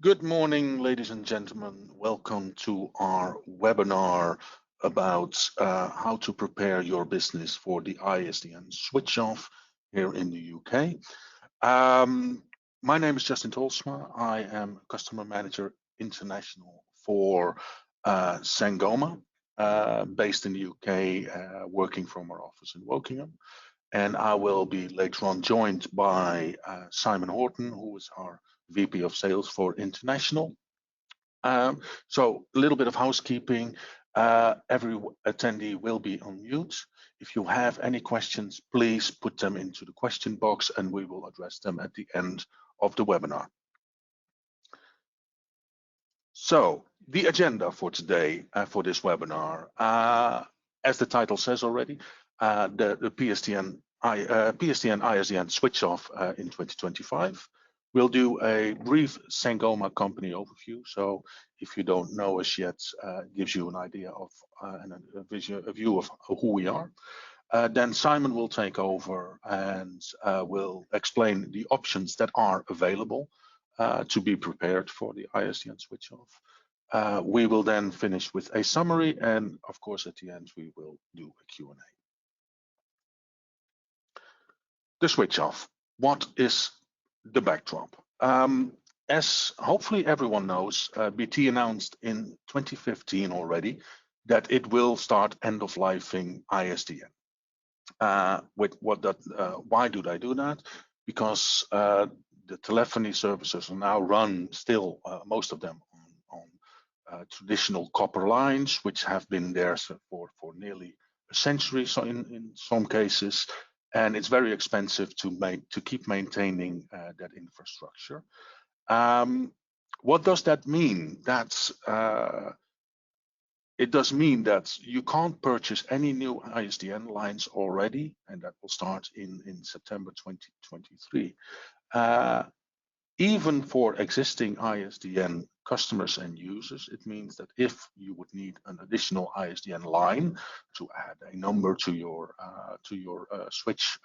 Good morning, ladies and gentlemen. Welcome to our webinar about how to prepare your business for the ISDN switch off here in the UK. My name is Justin Tolsma. I am Customer Manager International for Sangoma, based in the UK, working from our office in Wokingham. And I will be later on joined by Simon Horton, who is our VP of Sales for International. So a little bit of housekeeping. Every attendee will be on mute. If you have any questions, please put them into the question box and we will address them at the end of the webinar. So the agenda for today, for this webinar, as the title says already, the PSTN ISDN switch off in 2025. We'll do a brief Sangoma company overview. So if you don't know us yet, gives you an idea of and a view of who we are. Then Simon will take over and will explain the options that are available to be prepared for the ISDN switch off. We will then finish with a summary, and of course at the end we will do a Q&A. The switch off. What is the backdrop? As hopefully everyone knows, BT announced in 2015 already that it will start end-of-lifing ISDN. Why do they do that? Because the telephony services are now run still, most of them on traditional copper lines, which have been there for nearly a century, so in some cases, and it's very expensive to keep maintaining that infrastructure. What does that mean? It does mean that you can't purchase any new ISDN lines already, and that will start in September 2023. Even for existing ISDN customers and users, it means that if you would need an additional ISDN line to add a number to your switch,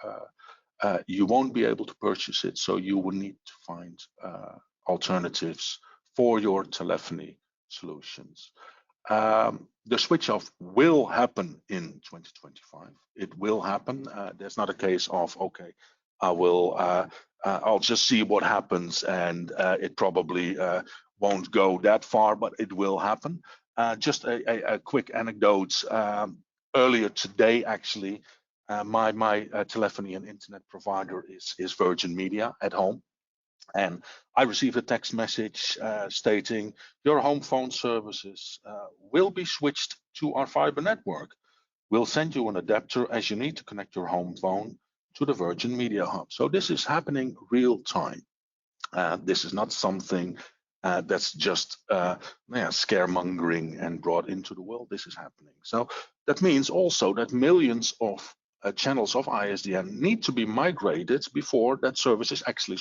you won't be able to purchase it. So you will need to find alternatives for your telephony solutions. The switch off will happen in 2025. It will happen. There's not a case of, okay, I'll just see what happens, and it probably won't go that far, but it will happen. Just a quick anecdote. Earlier today, actually, my telephony and internet provider is Virgin Media at home. And I received a text message stating your home phone services will be switched to our fiber network. We'll send you an adapter as you need to connect your home phone to the Virgin Media Hub. So this is happening real time. This is not something that's just scaremongering and brought into the world. This is happening. So that means also that millions of channels of ISDN need to be migrated before that service is actually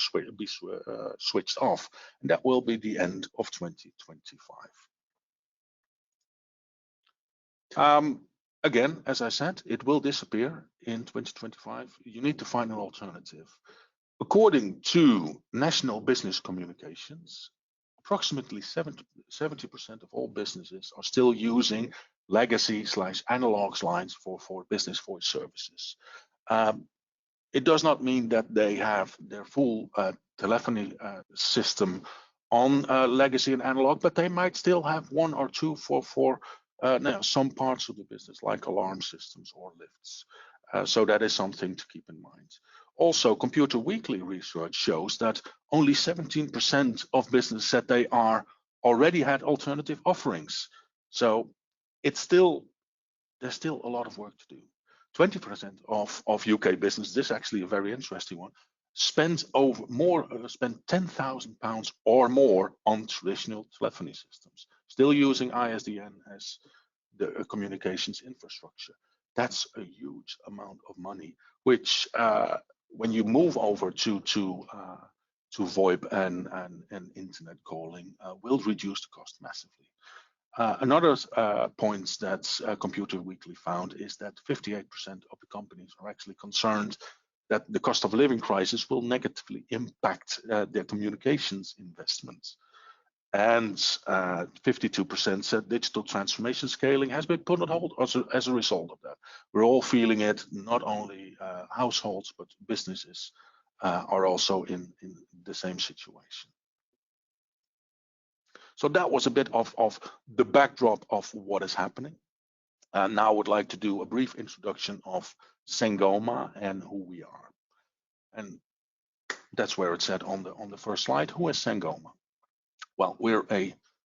switched off. And that will be the end of 2025. Again, as I said, it will disappear in 2025. You need to find an alternative. According to National Business Communications, approximately 70% of all businesses are still using legacy/analog lines for business voice services. It does not mean that they have their full telephony system on legacy and analog, but they might still have one or two for some parts of the business, like alarm systems or lifts. So that is something to keep in mind. Also, Computer Weekly research shows that only 17% of business said they already had alternative offerings. So there's still a lot of work to do. 20% of UK business, this is actually a very interesting one, spend £10,000 or more on traditional telephony systems, still using ISDN as the communications infrastructure. That's a huge amount of money, which when you move over to VoIP and internet calling, will reduce the cost massively. Another point that Computer Weekly found is that 58% of the companies are actually concerned that the cost of living crisis will negatively impact their communications investments. and 52% said digital transformation scaling has been put on hold as a result of that. We're all feeling it, not only households, but businesses are also in the same situation. So that was a bit of the backdrop of what is happening. Now I would like to do a brief introduction of Sangoma and who we are. And that's where it's said on the first slide. Who is Sangoma? Well, we're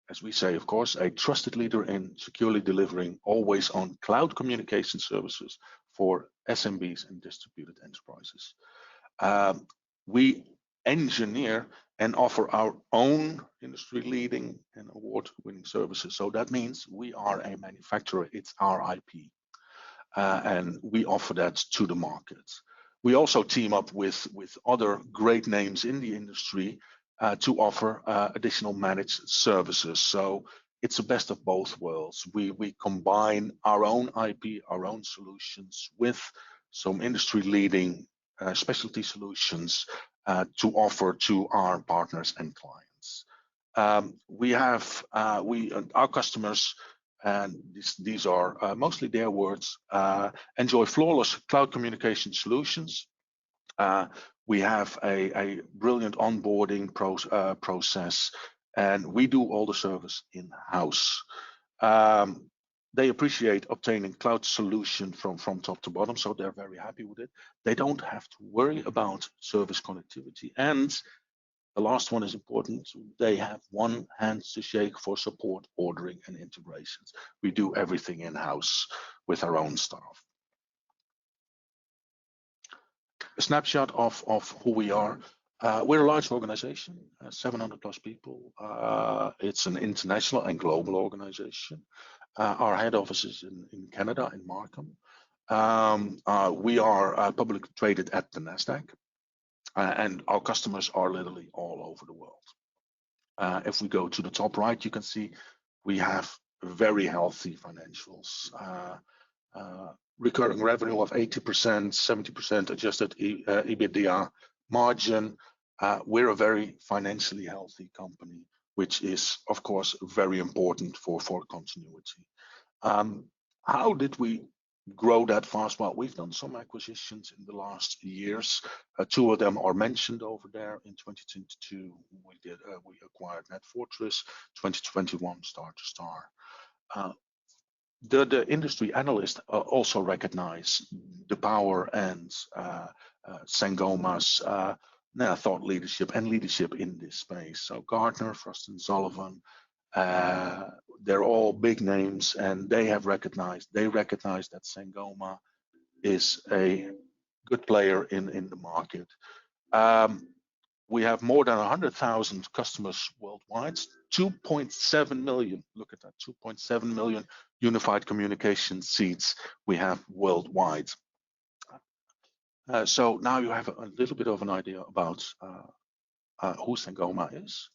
as we say, of course, a trusted leader in securely delivering always on cloud communication services for SMBs and distributed enterprises. We engineer and offer our own industry-leading and award-winning services. So that means we are a manufacturer, it's our IP, and we offer that to the market. We also team up with other great names in the industry to offer additional managed services. So it's the best of both worlds. We combine our own IP, our own solutions with some industry-leading specialty solutions to offer to our partners and clients. We have our customers, and these are mostly their words, enjoy flawless cloud communication solutions. We have a brilliant onboarding process, and we do all the service in-house. They appreciate obtaining cloud solution from top to bottom, so they're very happy with it. They don't have to worry about service connectivity. And the last one is important. They have one hand to shake for support, ordering, and integrations. We do everything in-house with our own staff. A snapshot of who we are. We're a large organization, 700 plus people. It's an international and global organization. Our head office is in Canada, in Markham. We are publicly traded at the NASDAQ, and our customers are literally all over the world. If we go to the top right, you can see we have very healthy financials. Recurring revenue of 80%, 70% adjusted EBITDA margin. We're a very financially healthy company, which is, of course, very important for continuity. How did we grow that fast? Well, we've done some acquisitions in the last years. Two of them are mentioned over there. In 2022, we acquired NetFortris. 2021, Star2Star. The industry analysts also recognize the power and Sangoma's thought leadership and leadership in this space. So Gartner, Frost & Sullivan, they're all big names, and they recognize that Sangoma is a good player in the market. We have more than 100,000 customers worldwide, 2.7 million, look at that, 2.7 million unified communication seats we have worldwide. So now you have a little bit of an idea about who Sangoma is.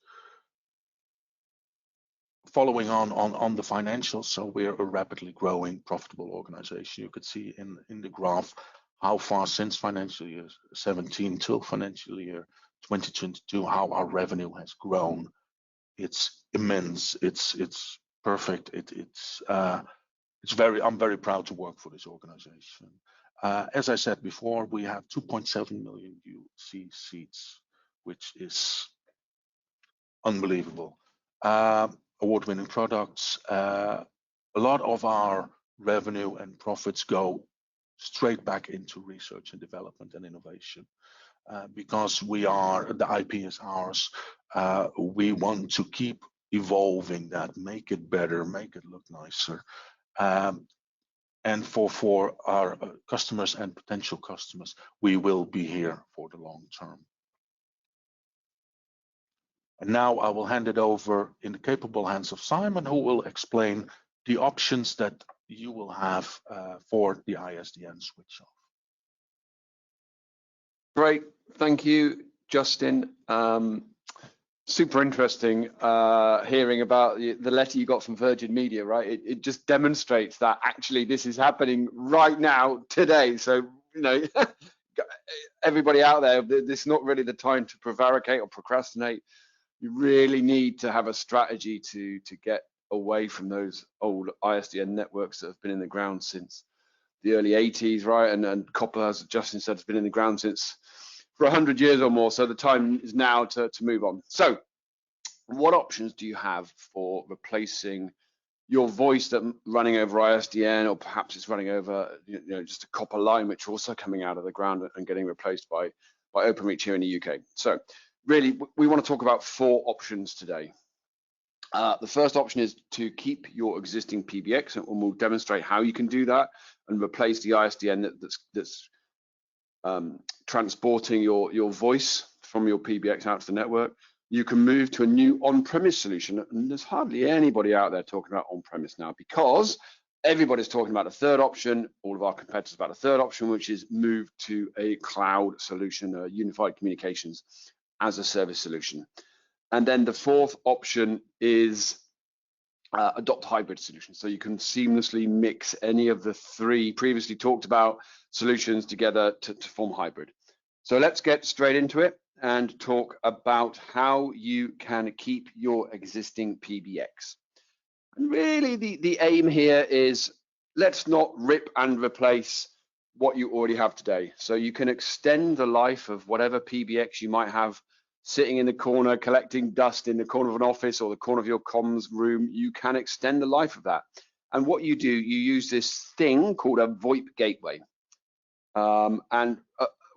Following on the financials, so we're a rapidly growing, profitable organization. You could see in the graph how far since financial year 17 till financial year 2022, how our revenue has grown. It's immense. It's perfect. I'm very proud to work for this organization. As I said before, we have 2.7 million UC seats, which is unbelievable. Award-winning products. A lot of our revenue and profits go straight back into research and development and innovation. Because the IP is ours, we want to keep evolving that, make it better, make it look nicer. And for our customers and potential customers, we will be here for the long term. And now I will hand it over in the capable hands of Simon, who will explain the options that you will have for the ISDN switch off. Great, thank you, Justin. Super interesting hearing about the letter you got from Virgin Media, right? It just demonstrates that actually this is happening right now, today. So, you know, everybody out there, this is not really the time to prevaricate or procrastinate. You really need to have a strategy to get away from those old ISDN networks that have been in the ground since the early 80s, right? And copper, as Justin said, has been in the ground since for 100 years or more. So the time is now to move on. So what options do you have for replacing your voice that running over ISDN, or perhaps it's running over just a copper line, which are also coming out of the ground and getting replaced by Openreach here in the UK? So really, we want to talk about 4 options today. The first option is to keep your existing PBX, and we'll demonstrate how you can do that and replace the ISDN that's transporting your voice from your PBX out to the network. You can move to a new on-premise solution, and there's hardly anybody out there talking about on-premise now, because everybody's talking about a third option. All of our competitors about a third option, which is move to a cloud solution, a unified communications as a service solution. And then the fourth option is adopt a hybrid solution. So you can seamlessly mix any of the 3 previously talked about solutions together to form hybrid. So let's get straight into it and talk about how you can keep your existing PBX. And really the aim here is, let's not rip and replace what you already have today. So you can extend the life of whatever PBX you might have sitting in the corner, collecting dust in the corner of an office or the corner of your comms room. You can extend the life of that. And what you do, you use this thing called a VoIP gateway.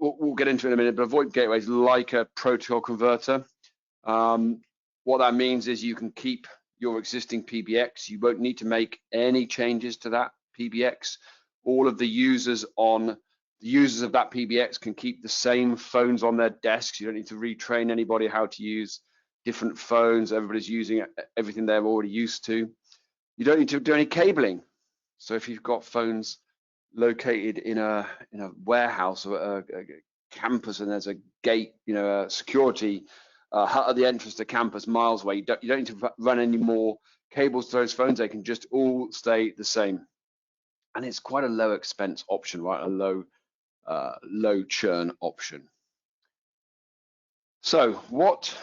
We'll get into it in a minute, but a VoIP gateway is like a protocol converter. What that means is you can keep your existing PBX. You won't need to make any changes to that PBX. All of the users of that PBX can keep the same phones on their desks. You don't need to retrain anybody how to use different phones. Everybody's using everything they're already used to. You don't need to do any cabling. So if you've got phones located in a warehouse or a campus, and there's a gate, a security hut at the entrance to campus miles away, you don't need to run any more cables to those phones. They can just all stay the same. And it's quite a low expense option, right? A low churn option. So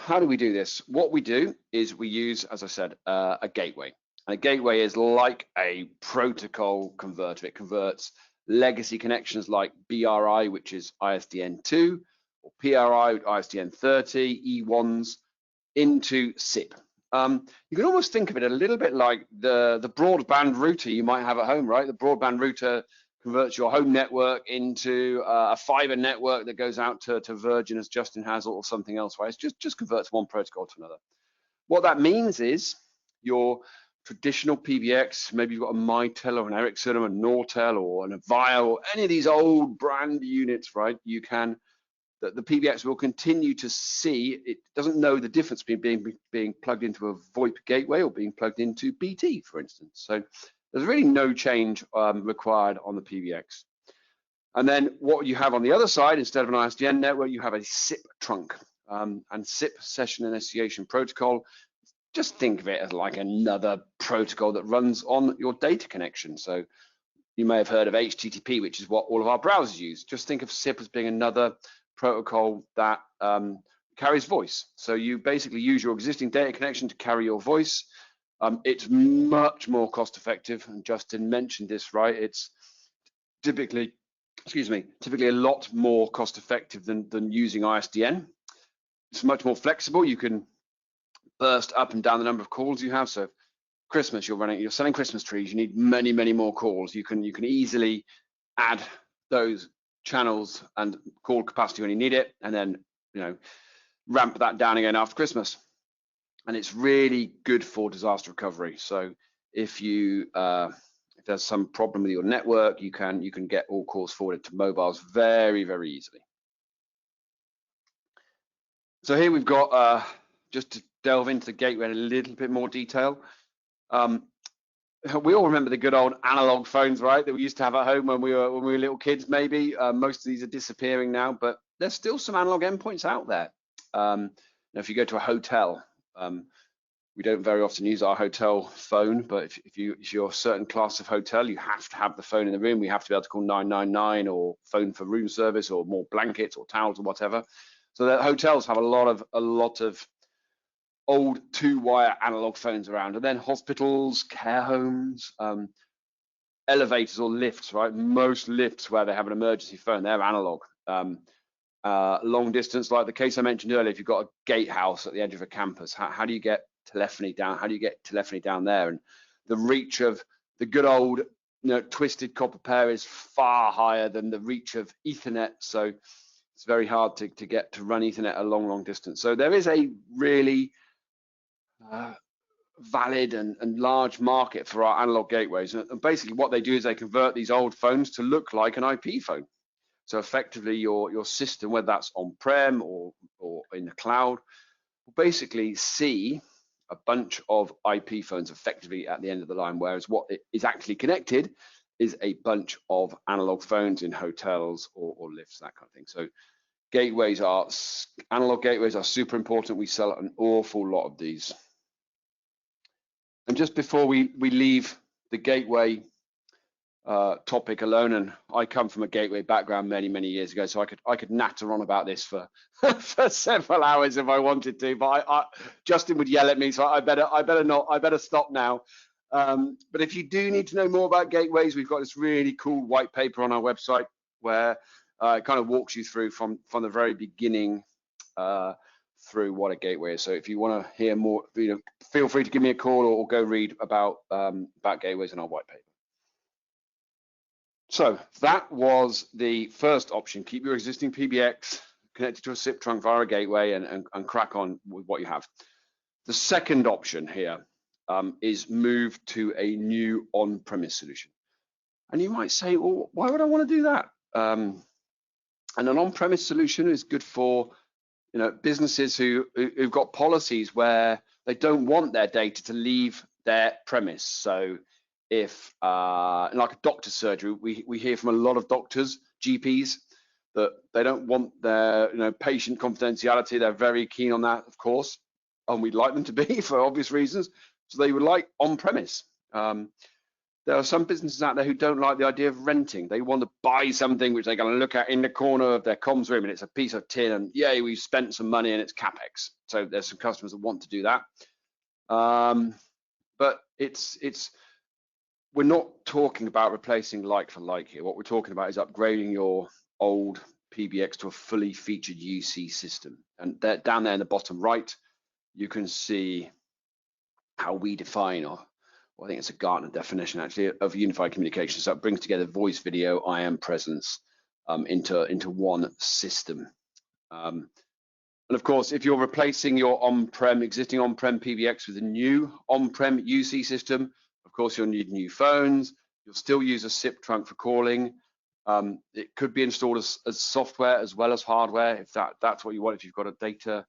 how do we do this? What we do is we use, as I said, a gateway. And a gateway is like a protocol converter. It converts legacy connections like BRI, which is ISDN 2, or PRI, ISDN 30, E1s, into SIP. You can almost think of it a little bit like the broadband router you might have at home, right? The broadband router converts your home network into a fiber network that goes out to Virgin, as Justin has, or something else, right? It just converts one protocol to another. What that means is your traditional PBX, maybe you've got a Mitel or an Ericsson or a Nortel or an Avaya or any of these old brand units, right? The PBX will continue to see, it doesn't know the difference between being plugged into a VoIP gateway or being plugged into BT, for instance. So there's really no change required on the PBX. And then what you have on the other side, instead of an ISDN network, you have a SIP trunk. And SIP, Session Initiation Protocol, just think of it as like another protocol that runs on your data connection. So you may have heard of HTTP, which is what all of our browsers use. Just think of SIP as being another protocol that carries voice. So you basically use your existing data connection to carry your voice. It's much more cost effective, and Justin mentioned this, right? It's typically a lot more cost effective than using ISDN. It's much more flexible. You can burst up and down the number of calls you have. So Christmas, you're selling Christmas trees, you need many more calls. You can easily add those channels and call capacity when you need it, and then ramp that down again after Christmas. And it's really good for disaster recovery. So if there's some problem with your network, you can get all calls forwarded to mobiles very easily. So here we've got just to delve into the gateway in a little bit more detail. We all remember the good old analog phones, right, that we used to have at home when we were little kids. Maybe most of these are disappearing now, but there's still some analog endpoints out there. If you go to a hotel, we don't very often use our hotel phone, but if you're a certain class of hotel, you have to have the phone in the room. We have to be able to call 999 or phone for room service or more blankets or towels or whatever. So the hotels have a lot of old 2-wire analog phones around, and then hospitals, care homes, elevators or lifts, right? Most lifts where they have an emergency phone, they're analog. Long distance, like the case I mentioned earlier, if you've got a gatehouse at the edge of a campus, how do you get telephony down? How do you get telephony down there? And the reach of the good old, twisted copper pair is far higher than the reach of Ethernet. So it's very hard to get to run Ethernet a long distance. So there is a really valid and large market for our analog gateways. And basically what they do is they convert these old phones to look like an IP phone. So effectively your system, whether that's on-prem or in the cloud, will basically see a bunch of IP phones effectively at the end of the line, whereas what is actually connected is a bunch of analog phones in hotels or lifts, that kind of thing. So analog gateways are super important. We sell an awful lot of these. And just before we leave the gateway topic alone, and I come from a gateway background many years ago, so I could natter on about this for for several hours if I wanted to, but Justin would yell at me, so I better stop now. But if you do need to know more about gateways, we've got this really cool white paper on our website where it kind of walks you through from the very beginning through what a gateway is. So if you want to hear more, feel free to give me a call or go read about gateways in our white paper. So that was the first option. Keep your existing PBX connected to a SIP trunk via a gateway and crack on with what you have. The second option here is move to a new on-premise solution. And you might say, well, why would I want to do that? And an on-premise solution is good for businesses who've got policies where they don't want their data to leave their premise. So if like a doctor's surgery, we hear from a lot of doctors, GPs, that they don't want their patient confidentiality. They're very keen on that, of course, and we'd like them to be for obvious reasons. So they would like on-premise. There are some businesses out there who don't like the idea of renting. They want to buy something which they're going to look at in the corner of their comms room, and it's a piece of tin, and yay, we've spent some money and it's CapEx. So there's some customers that want to do that. But we're not talking about replacing like for like here. What we're talking about is upgrading your old PBX to a fully featured UC system. And down there in the bottom right, you can see how we define, or I think it's a Gartner definition actually, of unified communication. So it brings together voice, video, IM presence into one system. And of course, if you're replacing your existing on-prem PBX with a new on-prem UC system, of course, you'll need new phones. You'll still use a SIP trunk for calling. It could be installed as software as well as hardware, if that's what you want. If you've got a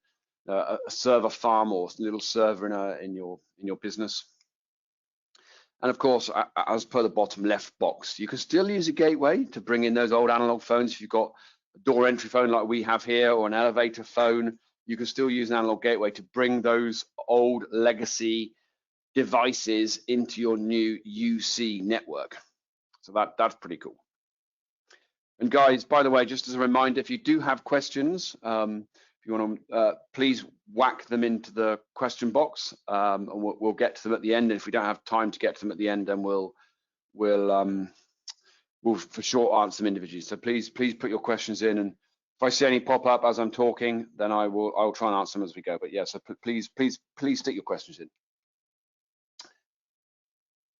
server farm or a little server in your business. And of course, as per the bottom left box, you can still use a gateway to bring in those old analog phones. If you've got a door entry phone like we have here, or an elevator phone, you can still use an analog gateway to bring those old legacy devices into your new UC network. So that's pretty cool. And guys, by the way, just as a reminder, if you do have questions, if you want to, please whack them into the question box, and we'll get to them at the end. And if we don't have time to get to them at the end, then we'll for sure answer them individually. So please put your questions in, and if I see any pop up as I'm talking, then I'll try and answer them as we go. But yeah, so please stick your questions in.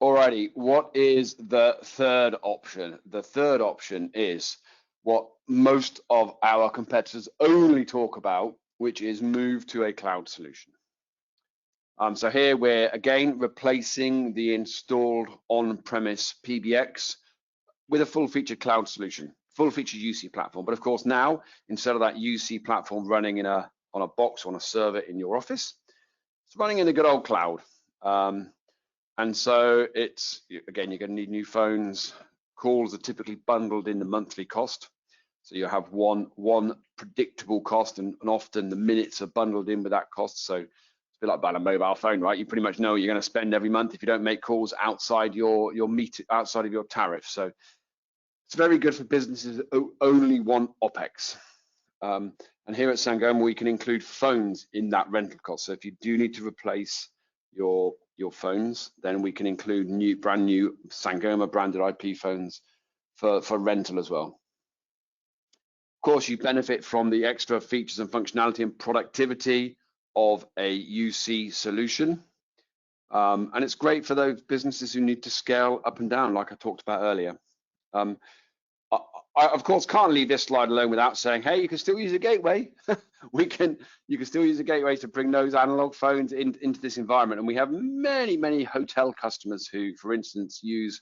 Alrighty, what is the third option? The third option is what most of our competitors only talk about, which is move to a cloud solution. So here we're again replacing the installed on-premise PBX with a full-featured cloud solution, full-featured UC platform. But of course now, instead of that UC platform running on a box, on a server in your office, it's running in the good old cloud. And so again, you're going to need new phones. Calls are typically bundled in the monthly cost. So you have one predictable cost, and often the minutes are bundled in with that cost. So it's a bit like buying a mobile phone, right? You pretty much know what you're going to spend every month if you don't make calls outside your outside of your tariff. So it's very good for businesses that only want OpEx. And here at Sangoma, we can include phones in that rental cost. So if you do need to replace your phones, then we can include brand new Sangoma branded IP phones for rental as well. Of course, you benefit from the extra features and functionality and productivity of a UC solution. And it's great for those businesses who need to scale up and down, like I talked about earlier. I, of course, can't leave this slide alone without saying, hey, you can still use a gateway. You can still use a gateway to bring those analog phones into this environment. And we have many, many hotel customers who, for instance, use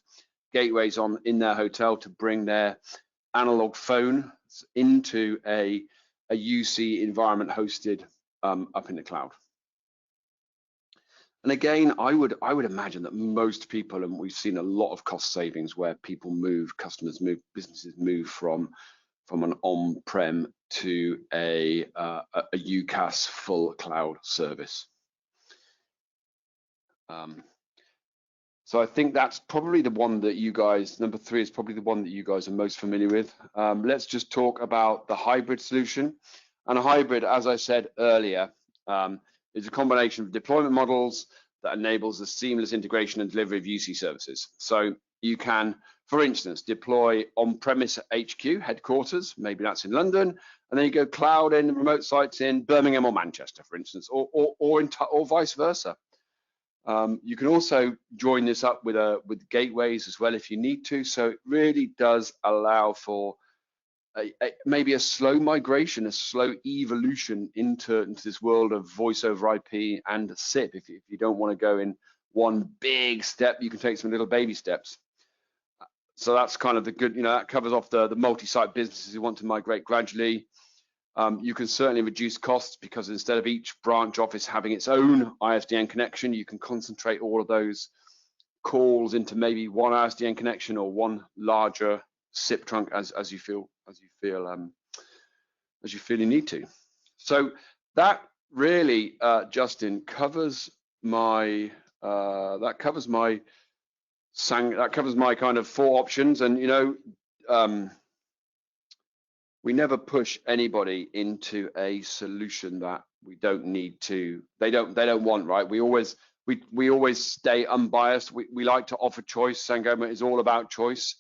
gateways in their hotel to bring their analog phone into a UC environment hosted up in the cloud. And again, I would imagine that most people, and we've seen a lot of cost savings where customers move, businesses move from an on-prem to a UCaaS full cloud service. So I think that's probably the one that you guys, number 3 is probably the one that you guys are most familiar with. Let's just talk about the hybrid solution. And a hybrid, as I said earlier, is a combination of deployment models that enables the seamless integration and delivery of UC services. So you can, for instance, deploy on-premise HQ headquarters, maybe that's in London, and then you go cloud in remote sites in Birmingham or Manchester, for instance, or vice versa. You can also join this up with gateways as well if you need to. So it really does allow for maybe a slow migration, a slow evolution into this world of voice over IP and SIP. If you don't want to go in one big step, you can take some little baby steps. So that's kind of the good, that covers off the multi-site businesses who want to migrate gradually. You can certainly reduce costs because instead of each branch office having its own ISDN connection, you can concentrate all of those calls into maybe one ISDN connection or one larger SIP trunk as you feel you need to. So that really, Justin, covers my kind of 4 options. And we never push anybody into a solution that we don't need to. They don't want, right? We always stay unbiased. We like to offer choice. Sangoma is all about choice.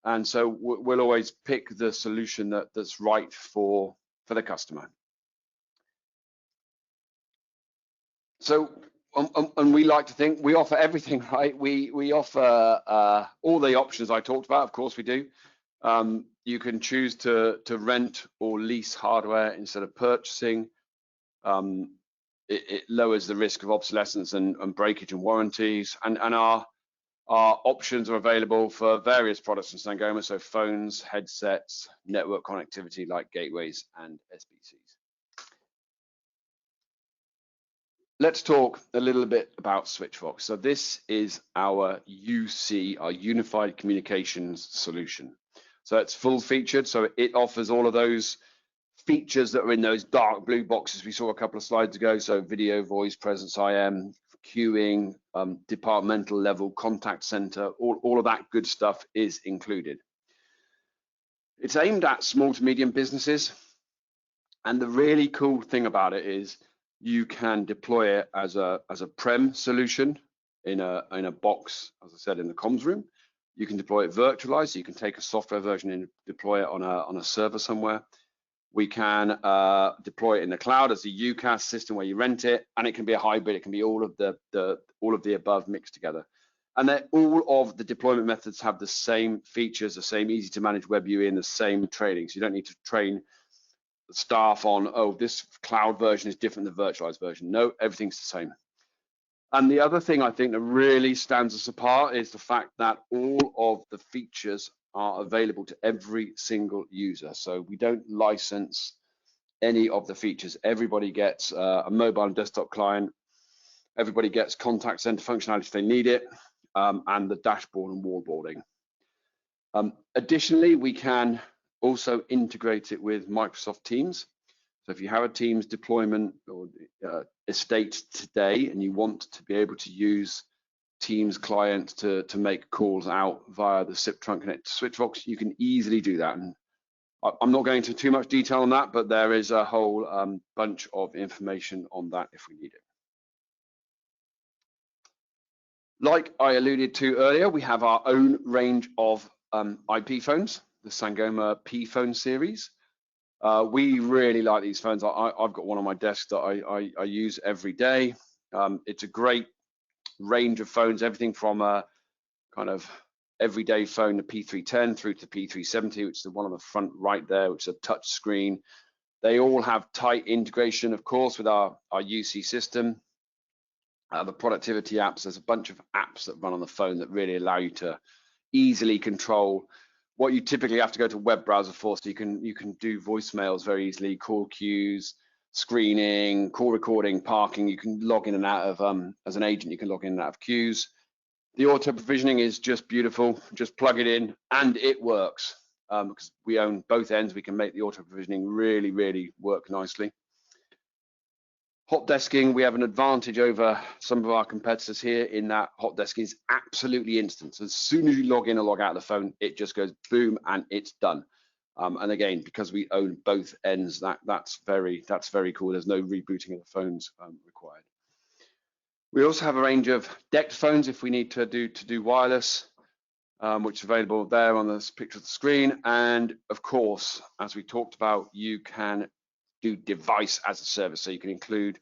And so we'll always pick the solution that's right for the customer. So, and we like to think we offer everything, right? We offer all the options I talked about. Of course, we do. You can choose to rent or lease hardware instead of purchasing. It lowers the risk of obsolescence and breakage and warranties. And our options are available for various products in Sangoma, so phones, headsets, network connectivity like gateways and SBCs. Let's talk a little bit about Switchfox. So this is our UC, our Unified Communications Solution. So it's full featured, so it offers all of those features that are in those dark blue boxes we saw a couple of slides ago. So video, voice, presence, IM, queuing, departmental level, contact center, all of that good stuff is included. It's aimed at small to medium businesses. And the really cool thing about it is you can deploy it as a prem solution in a box, as I said, in the comms room. You can deploy it virtualized, so you can take a software version and deploy it on a server somewhere. We can deploy it in the cloud as a UCaaS system where you rent it, and it can be a hybrid. It can be all of the above mixed together. And then all of the deployment methods have the same features, the same easy to manage web UI, and the same training. So you don't need to train the staff on, oh, this cloud version is different than the virtualized version. No, everything's the same. And the other thing I think that really stands us apart is the fact that all of the features are available to every single user. So we don't license any of the features. Everybody gets a mobile and desktop client. Everybody gets contact center functionality if they need it, and the dashboard and wallboarding. Additionally, we can also integrate it with Microsoft Teams. So if you have a Teams deployment or estate today and you want to be able to use Teams client to make calls out via the SIP trunk connect to Switchfox, you can easily do that. And I'm not going into too much detail on that, but there is a whole bunch of information on that if we need it. Like I alluded to earlier, we have our own range of IP phones, the Sangoma P phone series. We really like these phones. I've got one on my desk that I use every day. It's a great range of phones, everything from a kind of everyday phone, the P310 through to the P370, which is the one on the front right there, which is a touch screen. They all have tight integration, of course, with our UC system. The productivity apps, there's a bunch of apps that run on the phone that really allow you to easily control what you typically have to go to a web browser for. So you can do voicemails very easily, call queues, screening, call recording, parking. You can log in and out of, as an agent, you can log in and out of queues. The auto provisioning is just beautiful. Just plug it in and it works. Because we own both ends, we can make the auto provisioning really, really work nicely. Hot desking, we have an advantage over some of our competitors here in that hot desking is absolutely instant. So as soon as you log in or log out of the phone, it just goes boom and it's done. And again, because we own both ends, that's very cool. There's no rebooting of the phones required. We also have a range of decked phones if we need to do wireless, which is available there on this picture of the screen. And of course, as we talked about, you can do device as a service. So you can include,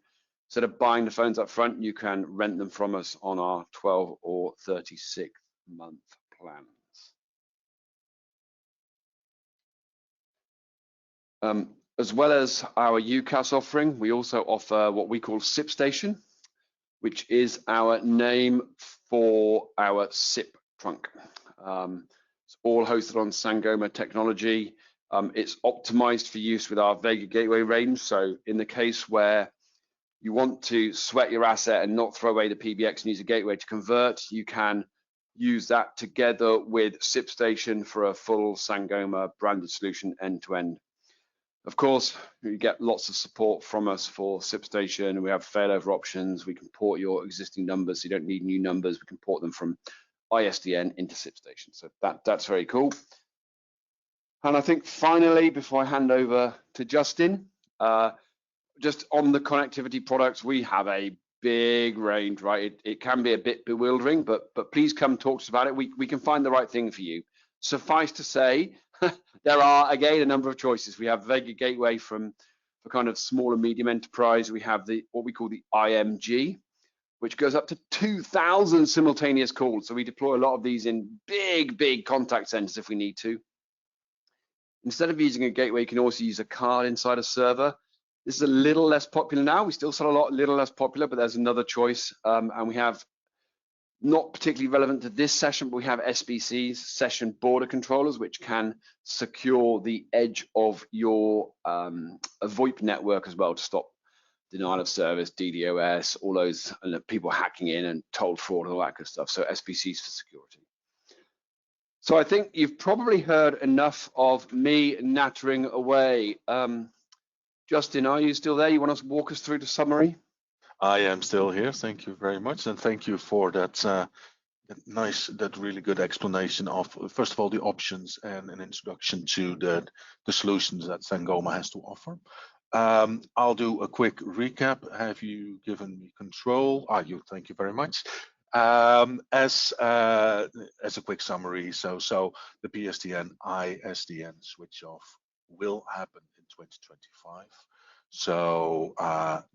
instead of buying the phones up front, you can rent them from us on our 12 or 36 month plans. As well as our UCAS offering, we also offer what we call SIP-Station, which is our name for our SIP trunk. It's all hosted on Sangoma technology. It's optimized for use with our Vega Gateway range. So in the case where you want to sweat your asset and not throw away the PBX and use a gateway to convert, you can use that together with SIP-Station for a full Sangoma branded solution end to end. Of course, you get lots of support from us for SIP-Station. We have failover options. We can port your existing numbers, so you don't need new numbers. We can port them from ISDN into SIP-Station. So that's very cool. And I think finally, before I hand over to Justin, just on the connectivity products, we have a big range, right? It can be a bit bewildering, but please come talk to us about it. We can find the right thing for you. Suffice to say, there are, again, a number of choices. We have Vega Gateway for kind of small and medium enterprise. We have what we call the IMG, which goes up to 2,000 simultaneous calls. So we deploy a lot of these in big contact centers if we need to. Instead of using a gateway, you can also use a card inside a server. This is a little less popular now. We still sell a little less popular, but there's another choice. And we have, not particularly relevant to this session, but we have SBCs, session border controllers, which can secure the edge of your VoIP network as well to stop denial of service, DDoS, all those people hacking in and toll fraud and all that good stuff. So SBCs for security. So I think you've probably heard enough of me nattering away. Justin, are you still there? You want to walk us through the summary? I am still here. Thank you very much, and thank you for that really good explanation of, first of all, the options and an introduction to the solutions that Sangoma has to offer. I'll do a quick recap. Have you given me control? Thank you very much. As a quick summary, so the PSTN ISDN switch off will happen in 2025. So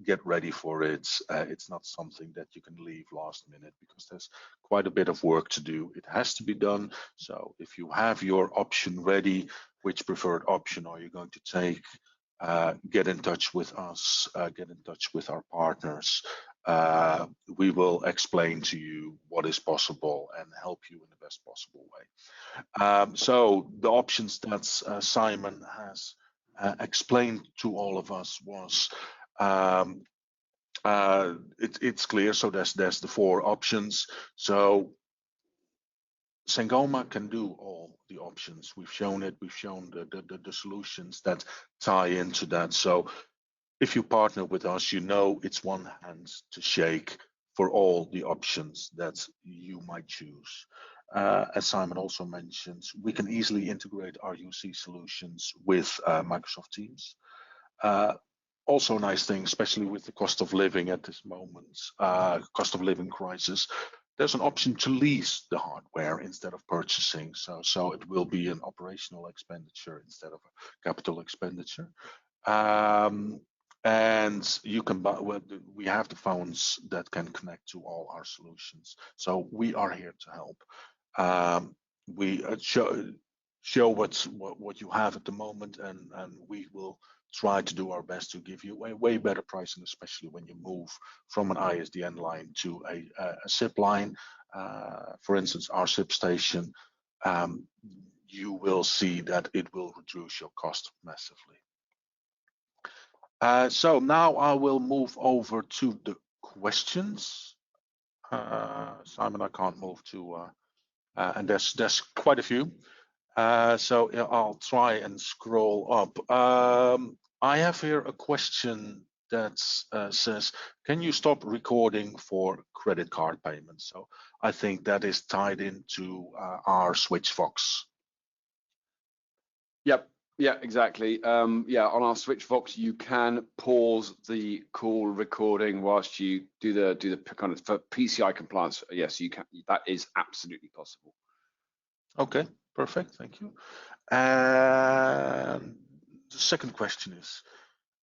get ready for it. It's not something that you can leave last minute because there's quite a bit of work to do. It has to be done. So if you have your option ready, which preferred option are you going to take? Get in touch with us, get in touch with our partners. We will explain to you what is possible and help you in the best possible way. So the options that Simon has explained to all of us was it's clear. So there's the 4 options. So Sangoma can do all the options. We've shown it. We've shown the solutions that tie into that. So if you partner with us, you know it's one hand to shake for all the options that you might choose. as Simon also mentioned, we can easily integrate our UC solutions with Microsoft Teams. Also a nice thing, especially with the cost of living at this moment, cost of living crisis, there's an option to lease the hardware instead of purchasing. So it will be an operational expenditure instead of a capital expenditure. And you can buy, well, we have the phones that can connect to all our solutions. So we are here to help. We show what you have at the moment, and we will try to do our best to give you way better pricing, especially when you move from an ISDN line to a SIP line. For instance, our SIP station, you will see that it will reduce your cost massively. So now I will move over to the questions. Simon, I can't move to, and there's quite a few. So I'll try and scroll up. I have here a question that says, can you stop recording for credit card payments? So I think that is tied into our Switchfox. Yep. Yeah, exactly. Yeah, on our Switchfox, you can pause the call recording whilst you do the kind of for PCI compliance. Yes, you can. That is absolutely possible. Okay, perfect. Thank you. And the second question is,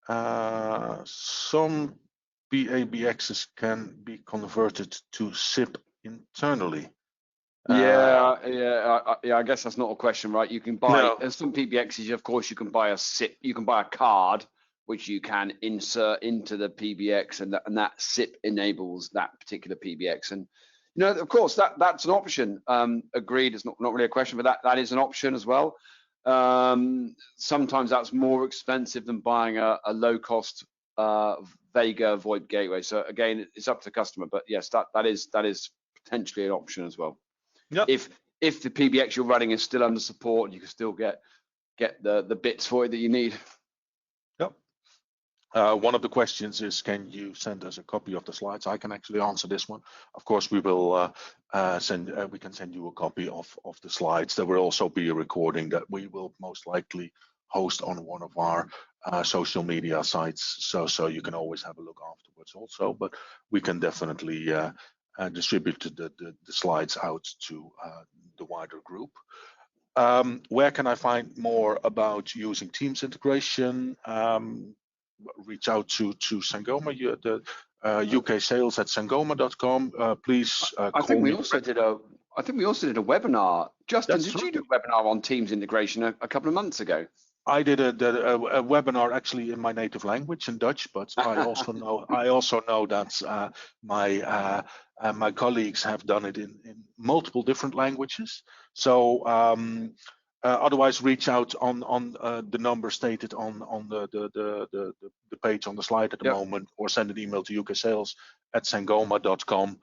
some PABXs can be converted to SIP internally. Yeah, I guess that's not a question, right? You can buy some PBXs. Of course, you can buy a SIP. You can buy a card which you can insert into the PBX, and that SIP enables that particular PBX. And you know, of course, that's an option. Agreed. It's not really a question, but that is an option as well. Sometimes that's more expensive than buying a low-cost Vega VoIP gateway. So again, it's up to the customer. But yes, that is potentially an option as well. Yep. If the PBX you're running is still under support, you can still get the bits for it that you need. Yep. One of the questions is, can you send us a copy of the slides? I can actually answer this one. Of course, we will we can send you a copy of the slides. There will also be a recording that we will most likely host on one of our social media sites. So you can always have a look afterwards also, but we can definitely distribute the slides out to the wider group. Where can I find more about using Teams integration? Reach out to Sangoma, the UK sales at sangoma.com. Please. I think we also did a webinar. Justin, did you do a webinar on Teams integration a couple of months ago? I did a webinar actually in my native language, in Dutch, but I also know that my colleagues have done it in multiple different languages. So otherwise, reach out on the number stated on the page on the slide at the moment, or send an email to uksales@sangoma.com,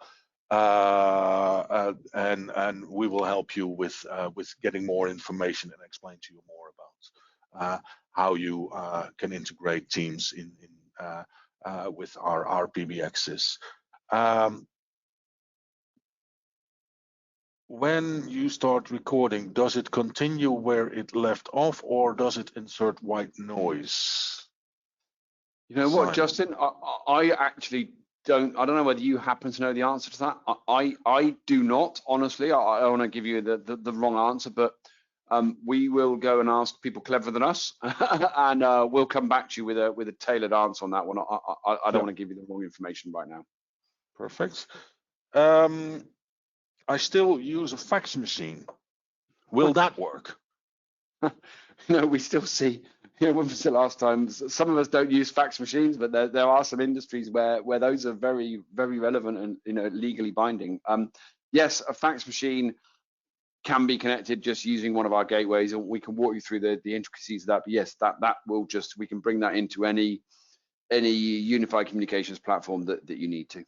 and we will help you with getting more information and explain to you more about how you can integrate Teams in with our PBXs. When you start recording, does it continue where it left off, or does it insert white noise? You know what, Justin? I actually don't. I don't know whether you happen to know the answer to that. I do not, honestly. I don't want to give you the wrong answer, but we will go and ask people cleverer than us, and we'll come back to you with a tailored answer on that one. I don't want to give you the wrong information right now. Perfect. I still use a fax machine. Will that work? No, we still see. When was the last time? Some of us don't use fax machines, but there are some industries where those are very, very relevant and legally binding. Yes, a fax machine can be connected just using one of our gateways, and we can walk you through the intricacies of that. But yes, that will we can bring that into any unified communications platform that you need to.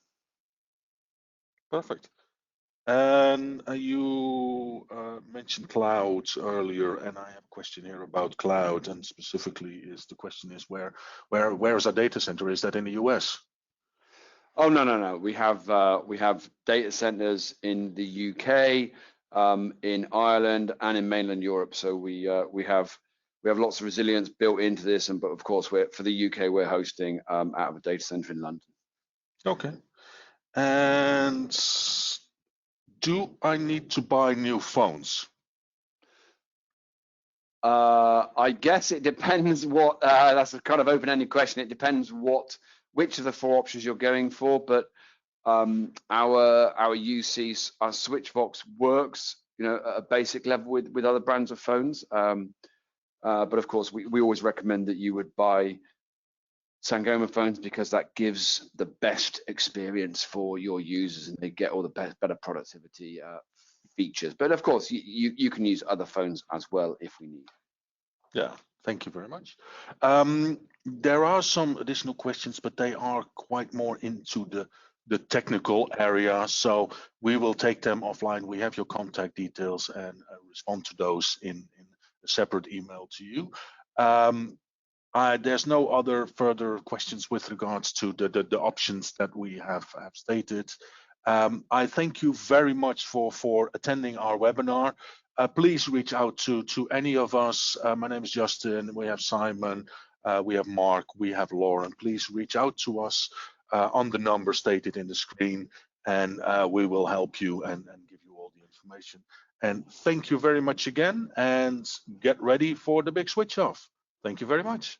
Perfect. And you mentioned clouds earlier, and I have a question here about cloud, and specifically the question is where is our data center? Is that in the US? Oh no. We have data centers in the UK. in Ireland and in mainland Europe. So we have lots of resilience built into this, but of course, for the UK, we're hosting out of a data center in London. Okay. And do I need to buy new phones? I guess it depends what. That's a kind of open-ended question. It depends which of the 4 options you're going for, but our UC, our Switchfox works, at a basic level with other brands of phones. But of course, we always recommend that you would buy Sangoma phones because that gives the best experience for your users and they get all the better productivity features. But of course, you can use other phones as well if we need. Yeah, thank you very much. There are some additional questions, but they are quite more into the technical area. So we will take them offline. We have your contact details and respond to those in a separate email to you. There's no other further questions with regards to the options that we have stated. I thank you very much for attending our webinar. Please reach out to any of us. My name is Justin. We have Simon. We have Mark. We have Lauren. Please reach out to us on the number stated in the screen, and we will help you and give you all the information. And thank you very much again, and get ready for the big switch off. Thank you very much.